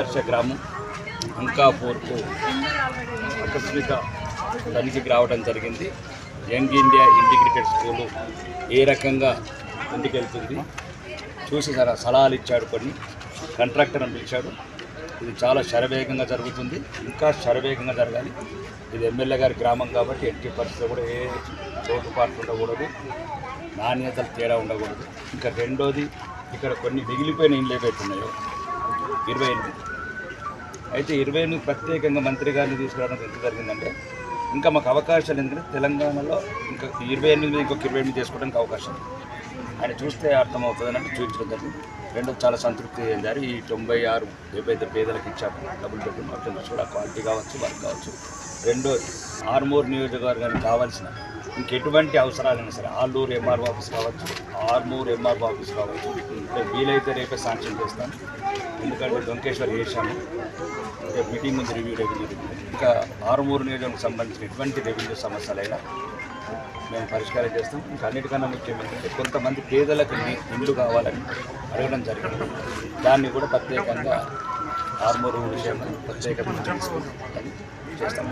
ఆదర్శ గ్రామం అంకాపూర్కు ఆకస్మిక తనిఖీకి రావడం జరిగింది. యంగ్ ఇండియా ఇంటిగ్రేటెడ్ స్కూలు ఏ రకంగా ముందుకెళ్తుంది చూసి సలహాలు ఇచ్చాడు. కొన్ని కాంట్రాక్టర్ని పిలిచాడు. ఇది చాలా శరవేగంగా జరుగుతుంది, ఇంకా శరవేగంగా జరగాలి. ఇది ఎమ్మెల్యే గారి గ్రామం కాబట్టి ఎట్టి పరిస్థితుల్లో కూడా ఏ లోటుపాట్లు ఉండకూడదు, నాణ్యతలు తేడా ఉండకూడదు. ఇంకా రెండోది, ఇక్కడ కొన్ని మిగిలిపోయిన ఇండ్లు ఏవైతున్నాయో 28 అయితే 28 ప్రత్యేకంగా మంత్రి గారిని తీసుకురావడం ఎంత జరిగిందంటే ఇంకా మాకు అవకాశాలు, ఎందుకంటే తెలంగాణలో ఇంకా 28 ఇంకొక 28 చేసుకోవడానికి అవకాశం ఆయన చూస్తే అర్థమవుతుందని అంటే చూపించడం జరిగింది. రెండోది చాలా సంతృప్తి చెందారు. ఈ 96 ఏవైతే పేదలకు ఇచ్చాము డబుల్ బెడ్రూమ్ అర్థం కూడా క్వాలిటీ కావచ్చు, వర్క్ కావచ్చు. రెండోది ఆర్మూర్ నియోజకవర్గానికి కావాల్సిన ఇంకెటువంటి అవసరాలైనా సరే ఆలూరు ఎంఆర్ఓ ఆఫీస్ కావచ్చు, ఆర్మూర్ ఎంఆర్ఓ ఆఫీస్ కావచ్చు, వీలైతే రేపే శాంక్షన్ చేస్తాను. ఎందుకంటే దొంకేశ్వర్ చేశాము, రేపు మీటింగ్ ఉంది, రెవెన్యూ ఇంకా ఆర్మూరు నియోజకవర్గానికి సంబంధించిన ఎటువంటి రెవెన్యూ సమస్యలైనా మేము పరిష్కారం చేస్తాం. ఇంకా అన్నిటికన్నా ముఖ్యం ఏంటంటే కొంతమంది పేదలకు ఇల్లు కావాలని అడగడం జరిగింది. దాన్ని కూడా ప్రత్యేకంగా ఆర్మూరు విషయంలో ప్రత్యేకంగా తీసుకొని చేస్తాం.